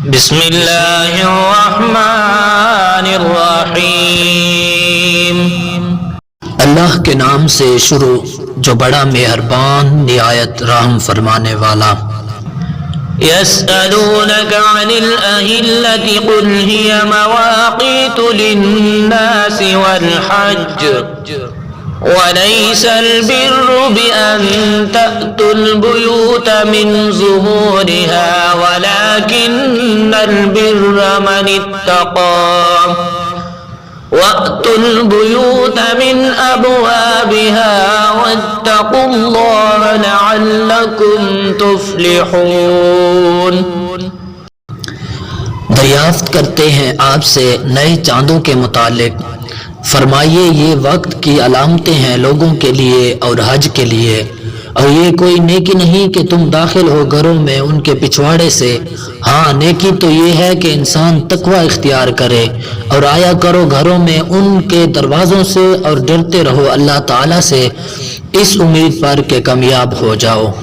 बिस्मिल्लाहिर्रहमानिर्रहीम। अल्लाह के नाम से शुरू जो बड़ा मेहरबान निहायत रहम फरमाने वाला। यसअलूनका अनिल अहिल्लति कुल हिय मवाक़ीतु लिन्नासि वल हज्ज वलैसल बिर्रु बिअन तअतुल बुयूत मिन ज़ुहूरिहा वलाकिन्नल बिर्रा मन इत्तक़ा वअतुल बुयूत मिन अबवाबिहा वत्तक़ुल्लाह लअल्लकुम तुफ्लिहून। दरियाफ्त करते हैं आपसे नए चांदों के मुतालिक, फरमाइए ये वक्त की अलामतें हैं लोगों के लिए और हज के लिए, और ये कोई नेकी नहीं कि तुम दाखिल हो घरों में उनके पिछवाड़े से। हाँ, नेकी तो ये है कि इंसान तकवा इख्तियार करे और आया करो घरों में उनके दरवाज़ों से और डरते रहो अल्लाह ताला से इस उम्मीद पर कि कामयाब हो जाओ।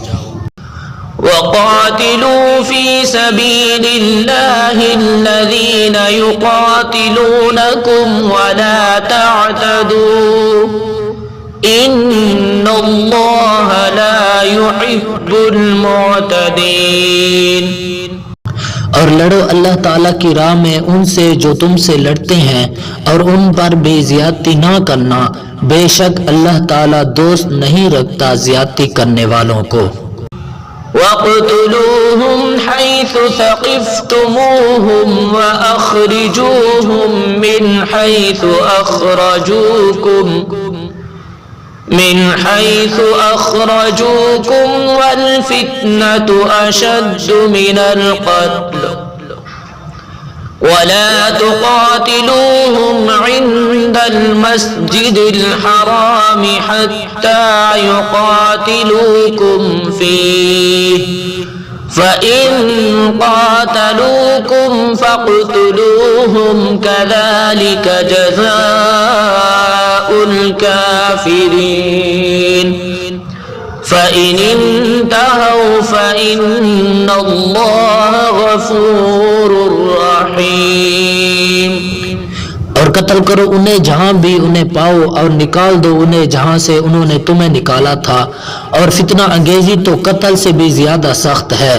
वक़ातिलू फ़ी सबीलिल्लाहि अल्लज़ीना युक़ातिलूनकुम वला तअतदू इन्नल्लाह ला युहिब्बुल मुअतदीन। और लड़ो अल्लाह ताला की राह में उनसे जो तुमसे लड़ते हैं और उन पर बेज़ियादती ना करना, बेशक अल्लाह ताला दोस्त नहीं रखता ज़ियादती करने वालों को। वक़्तुलूहुम हैसु सक़िफ़्तुमूहुम वअख़रिजूहुम मिन हैसु अख़रजूकुम वल फ़ित्नतु अशद्दु मिनल क़त्ल वला तुक़ातिलूहुम इन्दल मस्जिदिल हराम हत्ता युक़ातिलूकुम फ़ीहि फ़इन क़ातलूकुम फ़क़्तुलूहुम कज़ालिक जज़ाउल काफ़िरीन। फ़इन इंतहौ फ़इन्नल्लाह गफ़ूरुर रहीम। और कत्ल करो उन्हें जहाँ भी उन्हें पाओ और निकाल दो उन्हें जहाँ से उन्होंने तुम्हें निकाला था, और फितना अंगेजी तो कत्ल से भी ज्यादा सख्त है।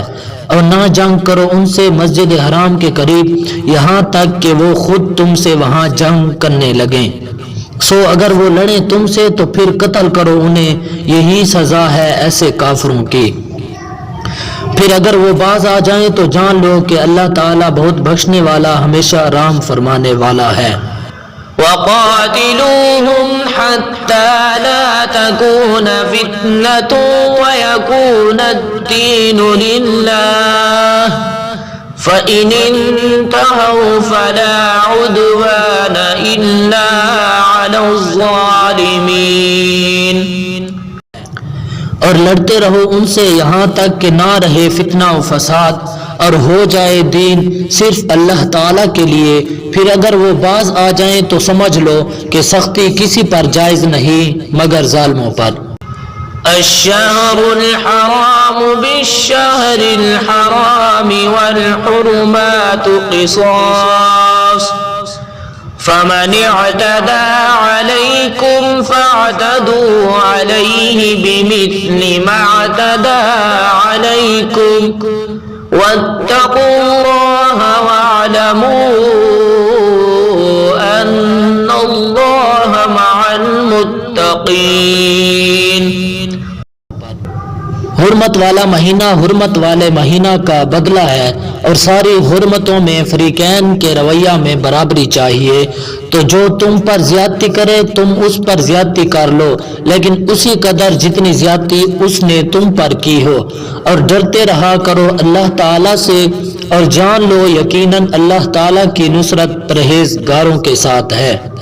और ना जंग करो उनसे मस्जिद हराम के करीब यहाँ तक कि वो खुद तुमसे वहाँ जंग करने लगें। सो अगर वो लड़े तुमसे तो फिर कत्ल करो उन्हें, यही सजा है ऐसे काफिरों की। फिर अगर वो बाज आ जाएं तो जान लो कि अल्लाह ताला बहुत बख्शने वाला हमेशा राम फरमाने वाला है। वक़ातिलूहुम हत्ता ला तकून फितनतुन वयकून अद्दीनु लिल्लाह फ़इन इंतहौ फला उद्वान इल्ला अलज़्ज़ालिमीन। और लड़ते रहो उनसे यहाँ तक कि ना रहे फितना और फसाद और हो जाए दीन सिर्फ अल्लाह ताला के लिए। फिर अगर वो बाज आ जाएं तो समझ लो कि सख्ती किसी पर जायज नहीं मगर जालिमों पर। अश्शहरुल हराम बिश्शहरिल हराम वल हुरुमातु क़िसास फमन अअतदा अलैकुम फ़अतदू अलैहि बिमिस्लि मा अअतदा अलैकुम वत्तक़ुल्लाह वअलमू अन्नल्लाह मअल मुत्तक़ीन। हुर्मत वाला महीना हुर्मत वाले महीना का बदला है, और सारी हुर्मतों में फरीकैन के रवैया में बराबरी चाहिए। तो जो तुम पर ज्यादती करे तुम उस पर ज्यादती कर लो, लेकिन उसी कदर जितनी ज्यादती उसने तुम पर की हो। और डरते रहा करो अल्लाह ताला से, और जान लो यकीनन अल्लाह ताला की नुसरत परहेजगारों के साथ है।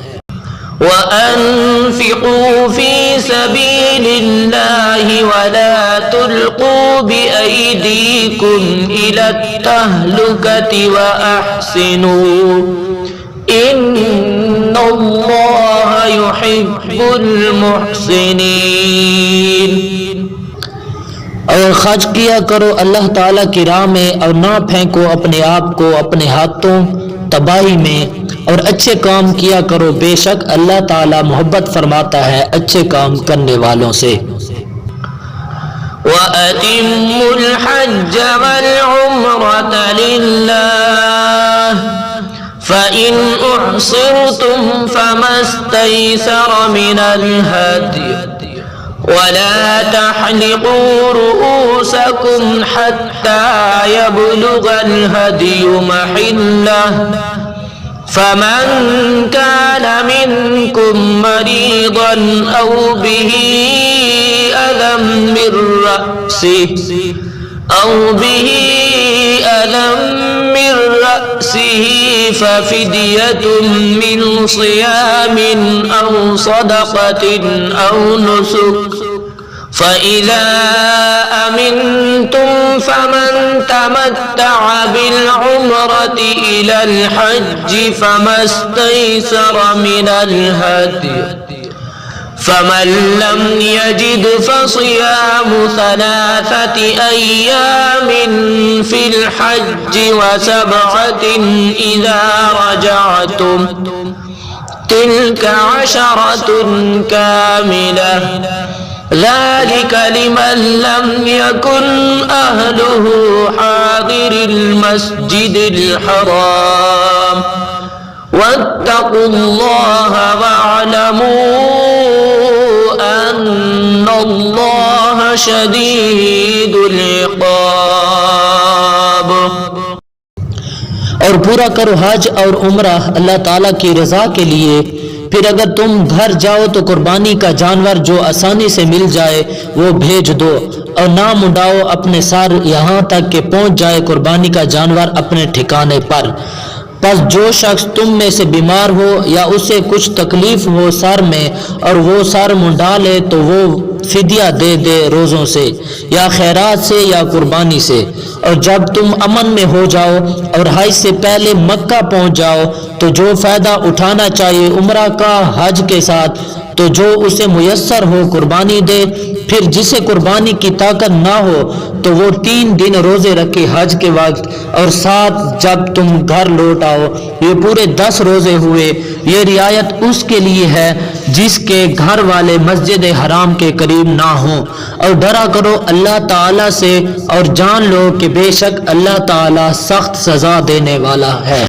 वअन्फ़िक़ू फ़ी सबीलिल्लाहि वला तुल्क़ू बिअयदीकुम इलत्तहलुकति वअहसिनू इन्नल्लाह युहिब्बुल मुहसिनीन। और खर्च किया करो अल्लाह ताला की राह में और ना फेंको अपने आप को अपने हाथों तबाही में, और अच्छे काम किया करो, बेशक अल्लाह ताला मोहब्बत फरमाता है अच्छे काम करने वालों से। वअतिम्मुल हज्ज वल उम्रत लिल्लाह फ़इन उहसिरतुम फ़मस्तयसर मिनल हदी वला तहलिक़ू रुऊसकुम हत्ता यबलुगल हदियु महिल्लह फमन कान मिनकुम मरीदन औ बिही अदम मिर रअसिही फफिदियतुम मिन सियामिन औ सदक़तिन औ नुसुक फ़इज़ा अमिनतुम फमन तमत्तअ बिल उम्रति इलल हज्जि फमस्तयसर मिनल हदी फमन लम यजिद फसियामु सलासति अय्यामिन फिल हज्जि व सबअतिन इज़ा रजअतुम तिल्क अशरतुन कामिलह ज़ालिक लिमन लम यकुन अहलुहु हादिरिल मस्जिदिल हराम वत्तकुल्लाह वअलमू अन्नल्लाह शदीदुल इक़ाब। और पूरा करो हज और उम्रा अल्लाह ताला की रजा के लिए। फिर अगर तुम घर जाओ तो कुर्बानी का जानवर जो आसानी से मिल जाए वो भेज दो, और ना मुंडाओ अपने सर यहाँ तक कि पहुँच जाए कुर्बानी का जानवर अपने ठिकाने पर। बस जो शख्स तुम में से बीमार हो या उसे कुछ तकलीफ हो सर में और वो सर मुंडा ले तो वो फिदिया दे दे रोज़ों से या खैरात से या कुर्बानी से। और जब तुम अमन में हो जाओ और हज से पहले मक्का पहुंच जाओ तो जो फ़ायदा उठाना चाहिए उम्रा का हज के साथ तो जो उसे मुयस्सर हो कुर्बानी दे। फिर जिसे कुर्बानी की ताकत ना हो तो वो 3 दिन रोजे रखे हज के वक्त, और 7 जब तुम घर लौट आओ। ये पूरे 10 रोजे हुए। ये रियायत उसके लिए है जिसके घर वाले मस्जिद हराम के करीब ना हो। और डरा करो अल्लाह ताला से और जान लो कि बेशक अल्लाह ताला सख्त सजा देने वाला है।